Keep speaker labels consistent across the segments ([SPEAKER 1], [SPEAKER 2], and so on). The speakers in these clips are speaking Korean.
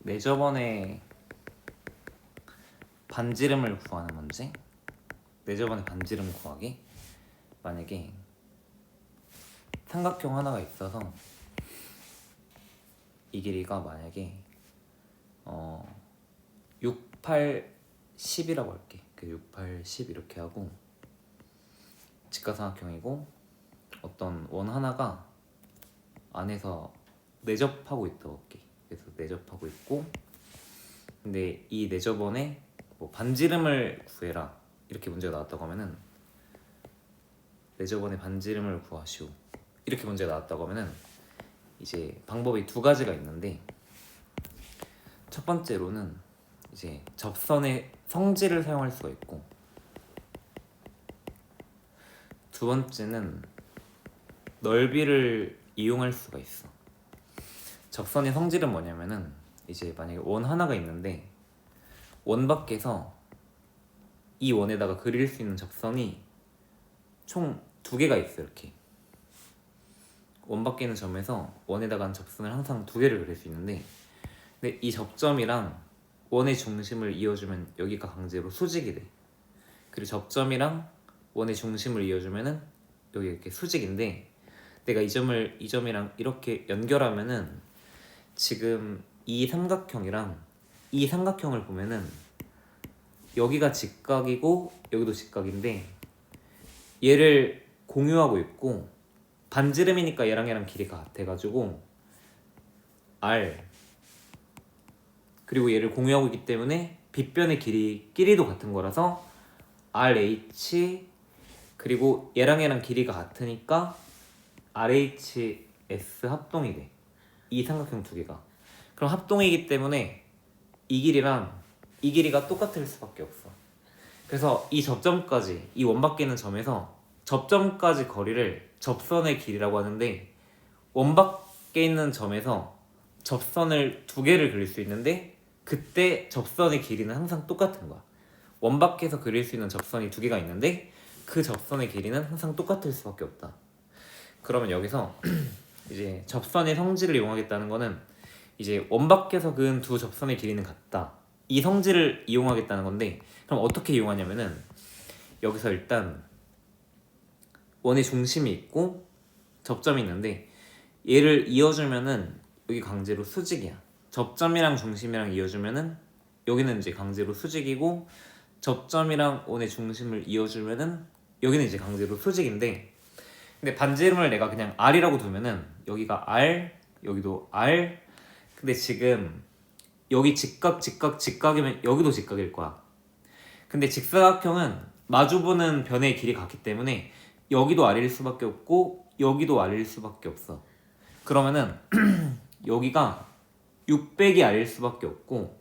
[SPEAKER 1] 내저번에 반지름을 구하는 문제. 내저번에 반지름 구하기. 만약에 삼각형 하나가 있어서 이 길이가 만약에 6, 8, 10이라고 할게. 6, 8, 10 이렇게 하고 직각삼각형이고 어떤 원 하나가 안에서 내접하고 있다고 할게. 그래서 내접하고 있고 근데 이 내접원에 뭐 반지름을 구해라 이렇게 문제가 나왔다고 하면은 내접원의 반지름을 구하시오 이렇게 문제가 나왔다고 하면은 이제 방법이 두 가지가 있는데 첫 번째로는 이제 접선의 성질을 사용할 수가 있고 두 번째는 넓이를 이용할 수가 있어. 접선의 성질은 뭐냐면은 이제 만약에 원 하나가 있는데 원 밖에서 이 원에다가 그릴 수 있는 접선이 총 두 개가 있어. 이렇게 원 밖에 있는 점에서 원에다가 한 접선을 항상 두 개를 그릴 수 있는데 근데 이 접점이랑 원의 중심을 이어주면 여기가 강제로 수직이 돼. 그리고 접점이랑 원의 중심을 이어주면은 여기 이렇게 수직인데 내가 이 점이랑 이렇게 연결하면은 지금 이 삼각형이랑 이 삼각형을 보면은 여기가 직각이고 여기도 직각인데 얘를 공유하고 있고 반지름이니까 얘랑 길이가 같아가지고 R 그리고 얘를 공유하고 있기 때문에 빗변의 길이도 같은 거라서 RH 그리고 얘랑 길이가 같으니까 RHS 합동이 돼. 이 삼각형 두 개가. 그럼 합동이기 때문에 이 길이랑 이 길이가 똑같을 수밖에 없어. 그래서 이 접점까지 이 원 밖에 있는 점에서 접점까지 거리를 접선의 길이라고 하는데 원 밖에 있는 점에서 접선을 두 개를 그릴 수 있는데 그때 접선의 길이는 항상 똑같은 거야. 원 밖에서 그릴 수 있는 접선이 두 개가 있는데 그 접선의 길이는 항상 똑같을 수밖에 없다. 그러면 여기서 이제 접선의 성질을 이용하겠다는 거는 이제 원 밖에서 그은 두 접선의 길이는 같다. 이 성질을 이용하겠다는 건데 그럼 어떻게 이용하냐면은 여기서 일단 원의 중심이 있고 접점이 있는데 얘를 이어주면은 여기 강제로 수직이야. 접점이랑 중심이랑 이어주면은 여기는 이제 강제로 수직이고 접점이랑 원의 중심을 이어주면은 여기는 이제 강제로 수직인데 근데 반지름을 내가 그냥 R이라고 두면은 여기가 R 여기도 R 근데 지금 여기 직각이면 여기도 직각일 거야. 근데 직사각형은 마주보는 변의 길이 같기 때문에 여기도 R일 수밖에 없고 여기도 R일 수밖에 없어. 그러면은 여기가 600이 R일 수밖에 없고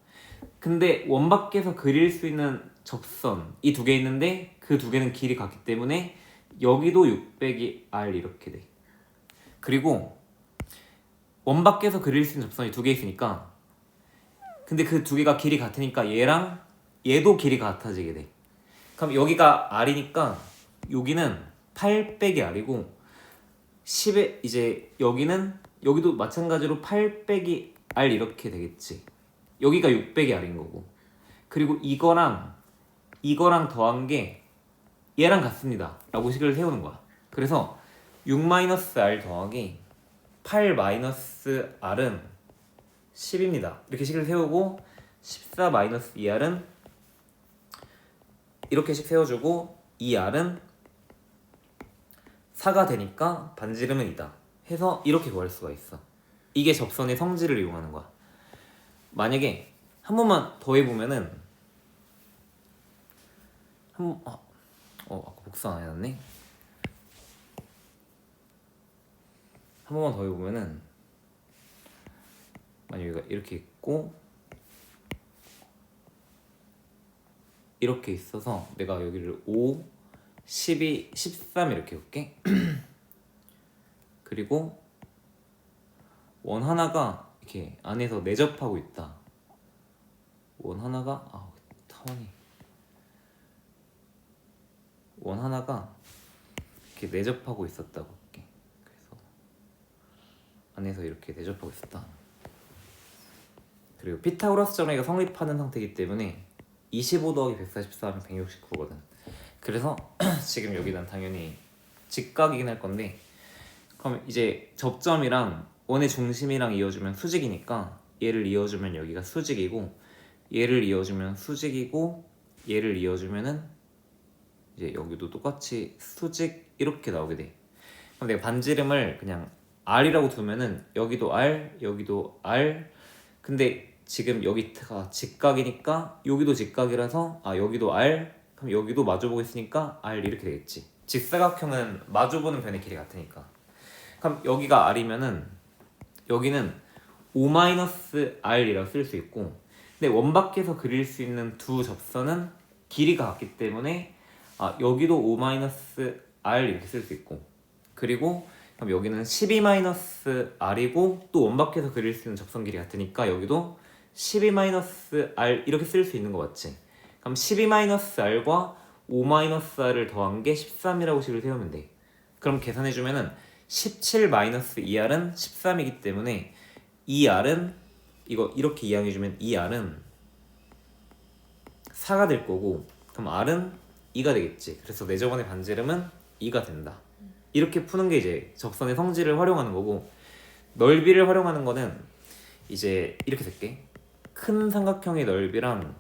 [SPEAKER 1] 근데 원 밖에서 그릴 수 있는 접선 이 두 개 있는데 그 두 개는 길이 같기 때문에 여기도 600이 R 이렇게 돼. 그리고 원 밖에서 그릴 수 있는 접선이 두 개 있으니까 근데 그 두 개가 길이 같으니까 얘랑 얘도 길이 같아지게 돼. 그럼 여기가 R이니까 여기는 8 빼기 R이고 10에 이제 여기도 마찬가지로 8 빼기 R 이렇게 되겠지. 여기가 6 빼기 R인 거고 그리고 이거랑 더한 게 얘랑 같습니다 라고 식을 세우는 거야. 그래서 6-R 더하기 8-R은 10입니다 이렇게 식을 세우고 14-2R은 이렇게 식 세워주고 2R은 4가 되니까 반지름은 2다 해서 이렇게 구할 수가 있어. 이게 접선의 성질을 이용하는 거야. 만약에 한 번만 더 해보면은 아까 복사 안 해놨네. 한 번만 더 해보면은 만약에 여기가 이렇게 있고 이렇게 있어서 내가 여기를 5, 12, 13 이렇게 해볼게. 그리고 원 하나가 이렇게 안에서 내접하고 있다. 원 하나가 이렇게 내접하고 있었다고 할게. 그래서 안에서 이렇게 내접하고 있었다. 그리고 피타고라스 정리가 성립하는 상태이기 때문에 25 더하기 144면 169거든. 그래서 지금 여기는 당연히 직각이긴 할 건데, 그럼 이제 접점이랑 원의 중심이랑 이어주면 수직이니까 얘를 이어주면 여기가 수직이고, 얘를 이어주면 수직이고, 얘를 이어주면은 이제 여기도 똑같이 수직 이렇게 나오게 돼. 그럼 내가 반지름을 그냥 R이라고 두면은 여기도 R, 여기도 R. 근데 지금 여기가 직각이니까 여기도 직각이라서 여기도 R, 그럼 여기도 마주보고 있으니까 R 이렇게 되겠지. 직사각형은 마주보는 변의 길이 같으니까. 그럼 여기가 R이면은 여기는 O-R이라고 쓸 수 있고, 근데 원밖에서 그릴 수 있는 두 접선은 길이가 같기 때문에 여기도 O-R 이렇게 쓸 수 있고, 그리고 그럼 여기는 12-R이고 또 원밖에서 그릴 수 있는 접선 길이 같으니까 여기도 12-R 이렇게 쓸 수 있는 거 맞지? 그럼 12-R과 O-R을 더한 게 13이라고 식을 세우면 돼. 그럼 계산해주면은 17-2R은 13이기 때문에 2R은 이거 이렇게 이항해주면 2R은 4가 될 거고, 그럼 R은 2가 되겠지. 그래서 내 저번의 반지름은 2가 된다. 이렇게 푸는 게 이제 접선의 성질을 활용하는 거고, 넓이를 활용하는 거는 이제 이렇게 될게. 큰 삼각형의 넓이랑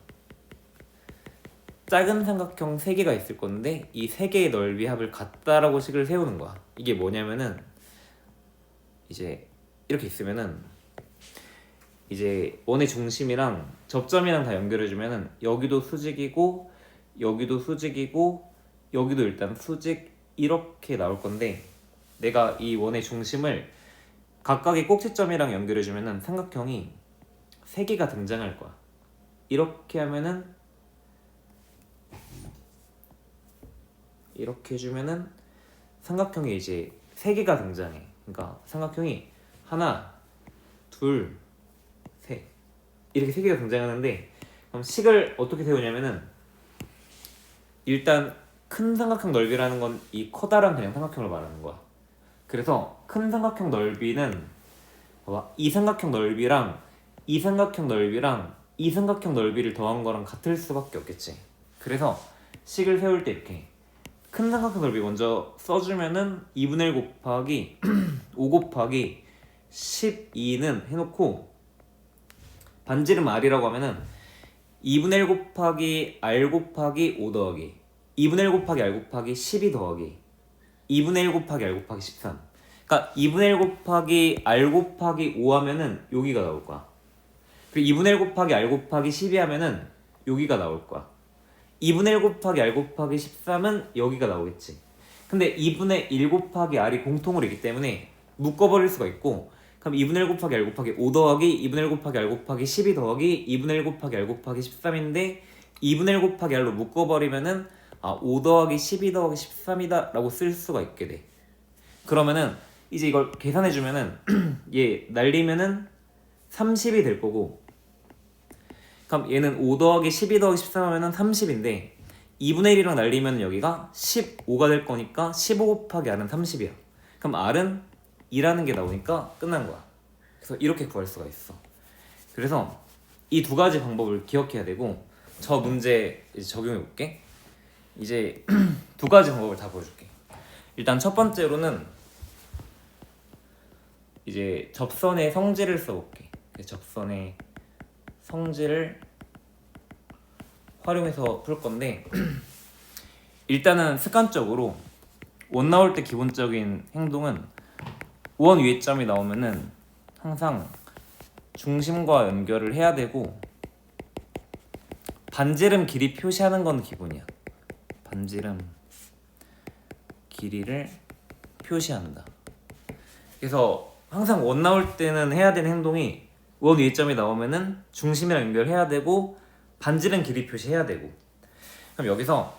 [SPEAKER 1] 작은 삼각형 3개가 있을 건데 이 3개의 넓이 합을 같다라고 식을 세우는 거야. 이게 뭐냐면은 이제 이렇게 있으면은 이제 원의 중심이랑 접점이랑 다 연결해주면은 여기도 수직이고 여기도 수직이고 여기도 일단 수직 이렇게 나올 건데, 내가 이 원의 중심을 각각의 꼭지점이랑 연결해주면은 삼각형이 3개가 등장할 거야. 이렇게 하면은 이렇게 해주면은 삼각형이 이제 3개가 등장해. 그러니까 삼각형이 하나, 둘, 셋 이렇게 3개가 등장하는데, 그럼 식을 어떻게 세우냐면은 일단 큰 삼각형 넓이라는 건 이 커다란 그냥 삼각형을 말하는 거야. 그래서 큰 삼각형 넓이는 봐봐, 이 삼각형 넓이랑 이 삼각형 넓이랑 이 삼각형 넓이를 더한 거랑 같을 수밖에 없겠지. 그래서 식을 세울 때 이렇게 큰 삼각형 넓이 먼저 써주면은 2분의 1 곱하기 5 곱하기 12는 해놓고, 반지름 R이라고 하면은 2분의 1 곱하기 R 곱하기 5 더하기 2분의 1 곱하기 R 곱하기 12 더하기 2분의 1 곱하기 R 곱하기 13. 그러니까 2분의 1 곱하기 R 곱하기 5 하면은 여기가 나올 거야. 그리고 2분의 1 곱하기 R 곱하기 12 하면은 여기가 나올 거야. 2분의 1 곱하기 R 곱하기 13은 여기가 나오겠지. 근데 2분의 1 곱하기 R이 공통으로 있기 때문에 묶어버릴 수가 있고, 그럼 2분의 1 곱하기 R 곱하기 5 더하기 2분의 1 곱하기 R 곱하기 12 더하기 2분의 1 곱하기 R 곱하기 13인데 2분의 1 곱하기 R로 묶어버리면은 5 더하기 12 더하기 13이다 라고 쓸 수가 있게 돼. 그러면은 이제 이걸 계산해주면은 얘 날리면은 30이 될 거고, 그럼 얘는 5 더하기 12 더하기 13 하면은 30인데 2분의 1이랑 날리면 여기가 15가 될 거니까 15 곱하기 R은 30이야. 그럼 R은 2라는 게 나오니까 끝난 거야. 그래서 이렇게 구할 수가 있어. 그래서 이 두 가지 방법을 기억해야 되고, 저 문제 이제 적용해 볼게. 이제 두 가지 방법을 다 보여줄게. 일단 첫 번째로는 이제 접선의 성질을 써볼게. 접선의 성질을 활용해서 풀 건데, 일단은 습관적으로 원 나올 때 기본적인 행동은 원 위에 점이 나오면은 항상 중심과 연결을 해야 되고, 반지름 길이 표시하는 건 기본이야. 반지름 길이를 표시한다. 그래서 항상 원 나올 때는 해야 되는 행동이 원 위에 점이 나오면은 중심이랑 연결해야 되고 반지름 길이 표시해야 되고. 그럼 여기서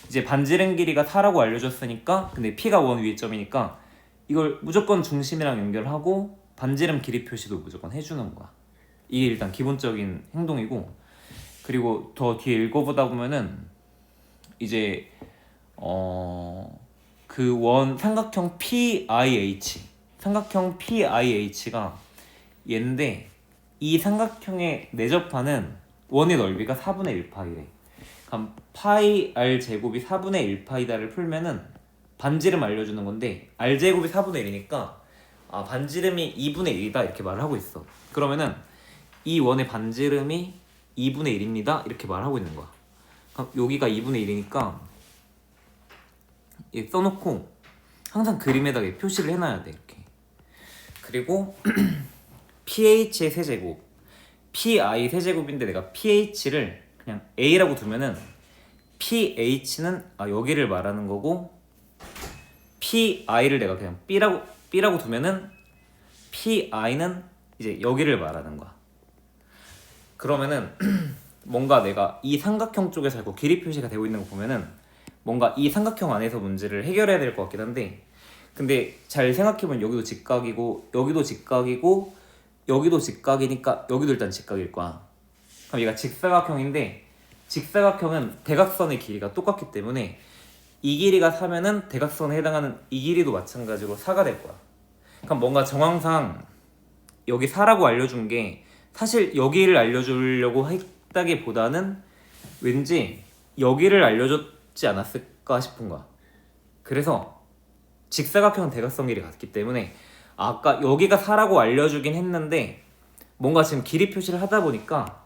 [SPEAKER 1] 이제 반지름 길이가 4라고 알려줬으니까, 근데 P가 원 위에 점이니까 이걸 무조건 중심이랑 연결하고 반지름 길이 표시도 무조건 해주는 거야. 이게 일단 기본적인 행동이고, 그리고 더 뒤에 읽어보다 보면은 이제 그 원 삼각형 PIH가 얘인데, 이 삼각형의 내접하는 원의 넓이가 4분의 1파이래. 그럼 파이 r 제곱이 4분의 1파이다를 풀면은 반지름 알려주는 건데 r 제곱이 4분의 1이니까 반지름이 2분의 1이다 이렇게 말을 하고 있어. 그러면은 이 원의 반지름이 2분의 1입니다 이렇게 말하고 있는 거야. 그럼 여기가 2분의 1이니까 써놓고 항상 그림에다가 표시를 해놔야 돼 이렇게. 그리고 pH의 세제곱, pi 세제곱인데 내가 pH를 그냥 a라고 두면은 pH는 여기를 말하는 거고 pi를 내가 그냥 b라고 두면은 pi는 이제 여기를 말하는 거야. 그러면은 뭔가 내가 이 삼각형 쪽에 자꾸 길이 표시가 되고 있는 거 보면은 뭔가 이 삼각형 안에서 문제를 해결해야 될 것 같긴 한데, 근데 잘 생각해보면 여기도 직각이고 여기도 직각이고 여기도 직각이니까 여기도 일단 직각일 거야. 그럼 얘가 직사각형인데 직사각형은 대각선의 길이가 똑같기 때문에 이 길이가 4면은 대각선에 해당하는 이 길이도 마찬가지로 4가 될 거야. 그럼 뭔가 정황상 여기 4라고 알려준 게 사실 여기를 알려주려고 했다기보다는 왠지 여기를 알려줬지 않았을까 싶은 거야. 그래서 직사각형은 대각선 길이 같기 때문에 아까 여기가 4라고 알려주긴 했는데 뭔가 지금 길이 표시를 하다 보니까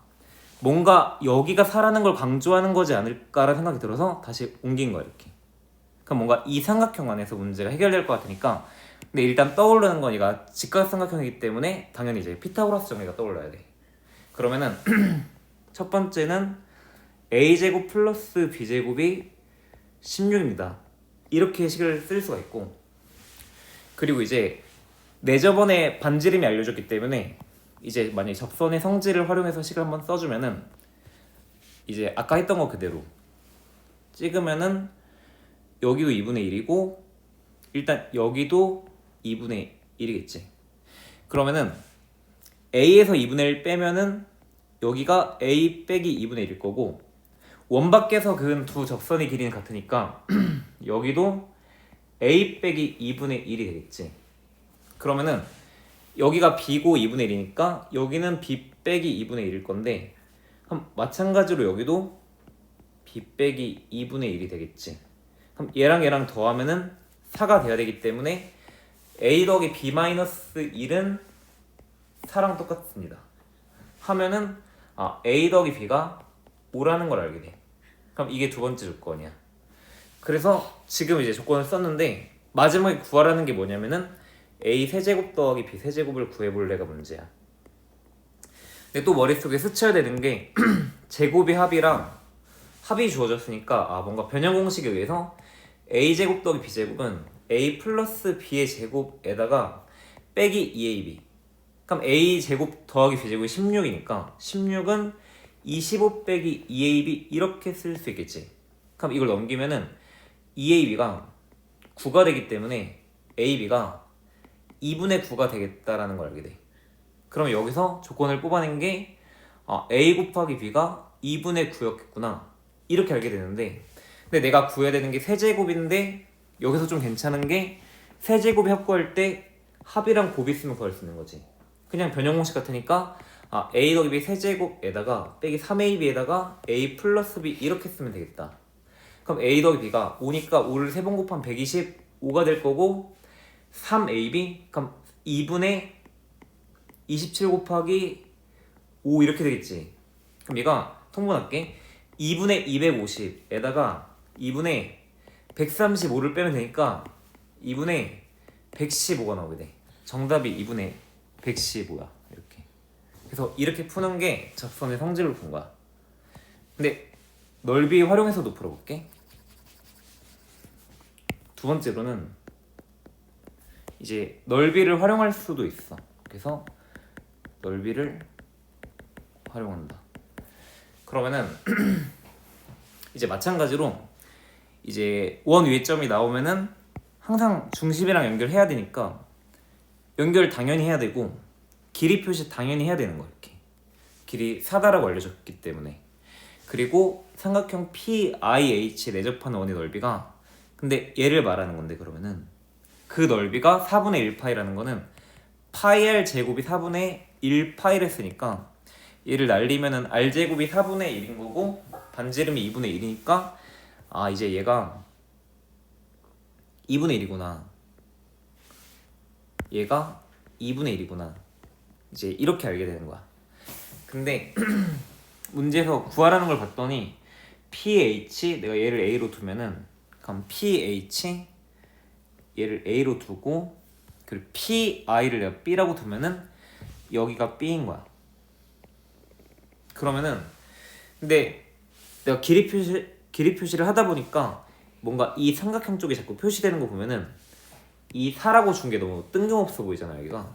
[SPEAKER 1] 뭔가 여기가 4라는 걸 강조하는 거지 않을까라는 생각이 들어서 다시 옮긴 거야 이렇게. 그럼 뭔가 이 삼각형 안에서 문제가 해결될 것 같으니까. 근데 일단 떠오르는 건 얘가 직각삼각형이기 때문에 당연히 이제 피타고라스 정리가 떠올라야 돼. 그러면은 첫 번째는 a제곱 플러스 b제곱이 16입니다 이렇게 식을 쓸 수가 있고, 그리고 이제 내저번에 반지름이 알려줬기 때문에 이제 만약에 접선의 성질을 활용해서 식을 한번 써주면은 이제 아까 했던 거 그대로 찍으면은 여기도 2분의 1이고 일단 여기도 2분의 1이겠지. 그러면은 a에서 2분의 1 빼면은 여기가 a 빼기 2분의 1일 거고, 원 밖에서 그은 두 접선의 길이는 같으니까 여기도 a 빼기 2분의 1이 되겠지. 그러면은 여기가 b고 2분의 1이니까 여기는 b 빼기 2분의 1일 건데, 그럼 마찬가지로 여기도 b 빼기 2분의 1이 되겠지. 그럼 얘랑 더하면은 4가 돼야 되기 때문에 a 더하기 b 마이너스 1은 4랑 똑같습니다 하면은 a 더하기 b가 5라는 걸 알게 돼. 그럼 이게 두 번째 조건이야. 그래서 지금 이제 조건을 썼는데 마지막에 구하라는 게 뭐냐면은 a 세제곱 더하기 b 세제곱을 구해볼래가 문제야. 근데 또 머릿속에 스쳐야 되는 게 제곱이 합이랑 합이 주어졌으니까 뭔가 변형 공식에 의해서 a제곱 더하기 b제곱은 a 플러스 b의 제곱에다가 빼기 2ab, 그럼 a제곱 더하기 b제곱이 16이니까 16은 25 빼기 2ab 이렇게 쓸 수 있겠지. 그럼 이걸 넘기면은 2ab가 9가 되기 때문에 ab가 2분의 9가 되겠다라는 걸 알게 돼. 그럼 여기서 조건을 뽑아낸 게 a 곱하기 b가 2분의 9였겠구나 이렇게 알게 되는데, 근데 내가 구해야 되는 게 세제곱인데 여기서 좀 괜찮은 게 세제곱이 합구할 때 합이랑 곱이 있으면 구할 수 있는 거지. 그냥 변형 공식 같으니까 a 더하기 b 세제곱에다가 빼기 3ab에다가 a 플러스 b 이렇게 쓰면 되겠다. 그럼 a 더하기 b가 5니까 5를 3번 곱하면 125가 될 거고, 3ab 그럼 2분의 27 곱하기 5 이렇게 되겠지. 그럼 얘가 통분할게. 2분의 250에다가 2분의 135를 빼면 되니까 2분의 115가 나오게 돼. 정답이 2분의 115야 이렇게. 그래서 이렇게 푸는 게 접선의 성질을 본 거야. 근데 넓이 활용해서도 풀어볼게. 두 번째로는 이제 넓이를 활용할 수도 있어. 그래서 넓이를 활용한다. 그러면은 이제 마찬가지로 이제 원 위의 점이 나오면은 항상 중심이랑 연결해야 되니까 연결 당연히 해야 되고 길이 표시 당연히 해야 되는 거야. 이렇게 길이 4다라고 알려줬기 때문에. 그리고 삼각형 PIH 내접하는 원의 넓이가, 근데 얘를 말하는 건데 그러면은 그 넓이가 4분의 1파이라는 거는 파이 r 제곱이 4분의 1 파이를 했으니까 얘를 날리면은 r 제곱이 4분의 1인 거고 반지름이 2분의 1이니까 아 이제 얘가 2분의 1이구나. 얘가 2분의 1이구나. 이제 이렇게 알게 되는 거야. 근데 문제에서 구하라는 걸 봤더니 pH 내가 얘를 a로 두면은 그럼 pH 얘를 a로 두고 그리고 pi를 내가 b라고 두면은 여기가 b인 거야. 그러면은 근데 내가 길이 표시를 하다 보니까 뭔가 이 삼각형 쪽에 자꾸 표시되는 거 보면은 이 4라고 준 게 너무 뜬금없어 보이잖아 여기가.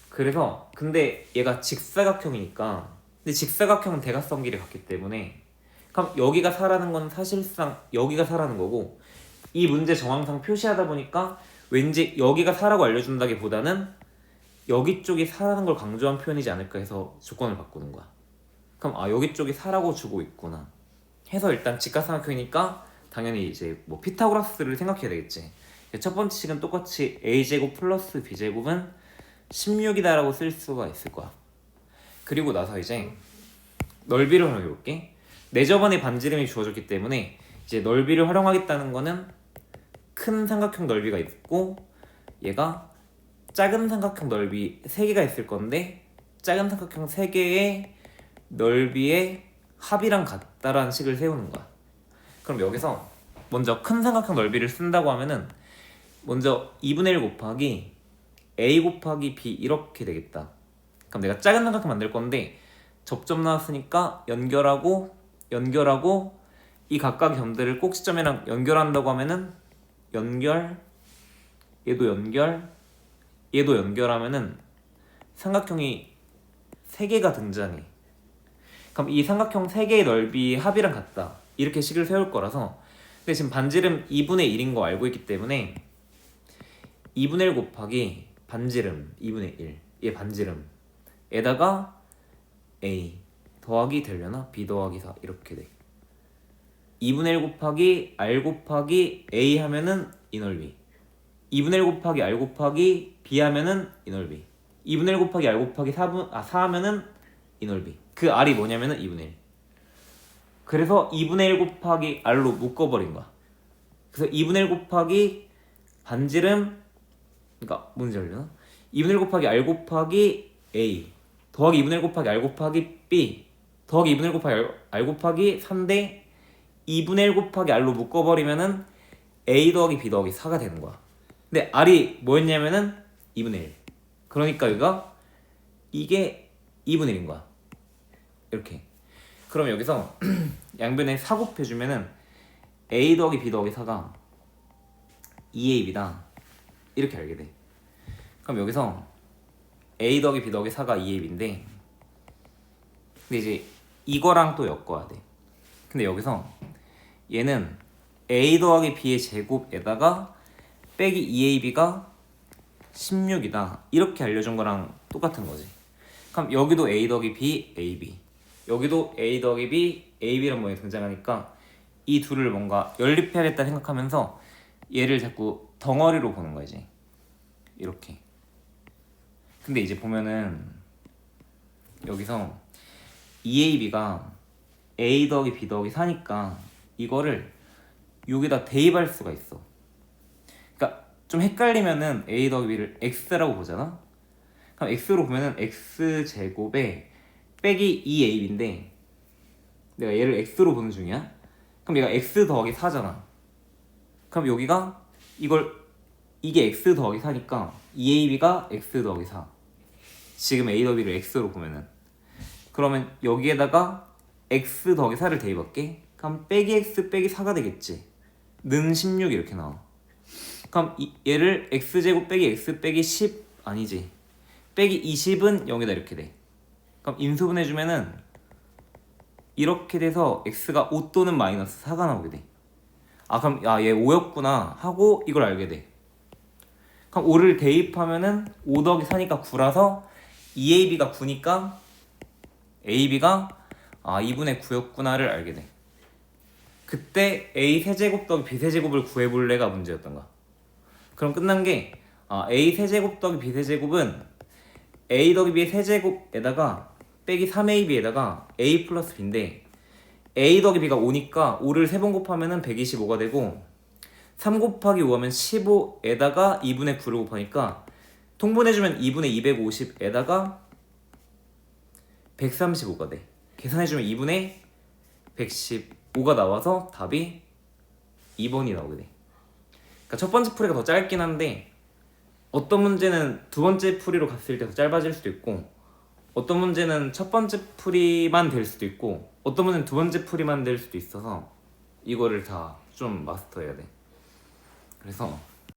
[SPEAKER 1] 그래서 근데 얘가 직사각형이니까 근데 직사각형은 대각선끼리 같기 때문에 그럼 여기가 4라는 건 사실상 여기가 4라는 거고 이 문제 정황상 표시하다 보니까 왠지 여기가 4라고 알려준다기보다는 여기 쪽이 4라는 걸 강조한 표현이지 않을까 해서 조건을 바꾸는 거야. 그럼 아 여기 쪽이 4라고 주고 있구나 해서 일단 직각삼각형이니까 당연히 이제 뭐 피타고라스를 생각해야 되겠지. 첫 번째 식은 똑같이 a제곱 플러스 b제곱은 16이다 라고 쓸 수가 있을 거야. 그리고 나서 이제 넓이를 활용해 볼게. 내 저번에 반지름이 주어졌기 때문에 이제 넓이를 활용하겠다는 거는 큰 삼각형 넓이가 있고 얘가 작은 삼각형 넓이 3개가 있을 건데 작은 삼각형 3개의 넓이의 합이랑 같다라는 식을 세우는 거야. 그럼 여기서 먼저 큰 삼각형 넓이를 쓴다고 하면은 먼저 2분의 1 곱하기 a 곱하기 b 이렇게 되겠다. 그럼 내가 작은 삼각형 만들 건데 접점 나왔으니까 연결하고 이 각각의 점들을 꼭지점이랑 연결한다고 하면은 연결 얘도 연결하면은 삼각형이 3개가 등장해. 그럼 이 삼각형 3개의 넓이 합이랑 같다 이렇게 식을 세울 거라서 근데 지금 반지름 2분의 1인 거 알고 있기 때문에 2분의 1 곱하기 반지름 2분의 1 얘 반지름 에다가 a 더하기 되려나? b 더하기 4 이렇게 돼. 2분의 1 곱하기 r 곱하기 a 하면은 이 넓이 2분의 1 곱하기 r 곱하기 b 하면은 이 넓이 2분의 1 곱하기 r 곱하기 4 하면은 이 넓이. 그 r이 뭐냐면은 2분의 1. 그래서 2분의 1 곱하기 r로 묶어버린 거야. 그래서 2분의 1 곱하기 반지름 그러니까 뭔지 알려나? 2분의 1 곱하기 r 곱하기 a 더하기 2분의 1 곱하기 r 곱하기 b 더하기 2분의 1 곱하기 r 곱하기 3대 2분의 1 곱하기 r로 묶어버리면은 a 더하기 b 더하기 4가 되는 거야. 근데 r이 뭐였냐면은 2분의 1. 그러니까 이게 2분의 1인 거야. 이렇게. 그럼 여기서 양변에 4 곱해주면은 a 더하기 b 더하기 4가 2ab다 이렇게 알게 돼. 그럼 여기서 a 더하기 b 더하기 4가 2ab인데 근데 이제 이거랑 또 엮어야 돼. 근데 여기서 얘는 a 더하기 b의 제곱에다가 빼기 2ab가 16이다 이렇게 알려준 거랑 똑같은 거지. 그럼 여기도 a 더하기 b, ab 여기도 a 더하기 b, ab란 모양이 등장하니까 이 둘을 뭔가 연립해야겠다 생각하면서 얘를 자꾸 덩어리로 보는 거야 이제 이렇게. 근데 이제 보면은 여기서 2ab가 a 더하기 b 더하기 4니까 이거를 여기다 대입할 수가 있어. 그러니까 좀 헷갈리면은 a 더하기 b를 x라고 보잖아. 그럼 x로 보면은 x제곱에 빼기 2ab인데 내가 얘를 x로 보는 중이야. 그럼 얘가 x 더하기 4잖아. 그럼 여기가 이게 x 더하기 4니까 2ab가 x 더하기 4. 지금 a 더하기 b를 x로 보면은 그러면 여기에다가 x 더하기 4를 대입할게. 그럼 빼기 x 빼기 4가 되겠지. 는 16 이렇게 나와. 그럼 얘를 x제곱 빼기 x 빼기 10 아니지. 빼기 20은 0이다 이렇게 돼. 그럼 인수분해주면은 이렇게 돼서 x가 5 또는 마이너스 4가 나오게 돼. 아 그럼 얘 5였구나 하고 이걸 알게 돼. 그럼 5를 대입하면은 5 더하기 4니까 9라서 2ab가 9니까 ab가 2분의 9였구나를 알게 돼. 그때 a 세제곱 더하기 b 세제곱을 구해볼래가 문제였던 거야. 그럼 끝난 게 a 세제곱 더하기 b 세제곱은 a 더하기 b의 세제곱에다가 빼기 3ab에다가 a 플러스 b인데 a 더하기 b가 5니까 5를 3번 곱하면 125가 되고 3 곱하기 5 하면 15에다가 2분의 9를 곱하니까 통분해주면 2분의 250에다가 135가 돼. 계산해주면 2분의 115가 나와서 답이 2번이 나오게 돼. 그러니까 첫 번째 풀이가 더 짧긴 한데 어떤 문제는 두 번째 풀이로 갔을 때 더 짧아질 수도 있고 어떤 문제는 첫 번째 풀이만 될 수도 있고 어떤 문제는 두 번째 풀이만 될 수도 있어서 이거를 다 좀 마스터해야 돼. 그래서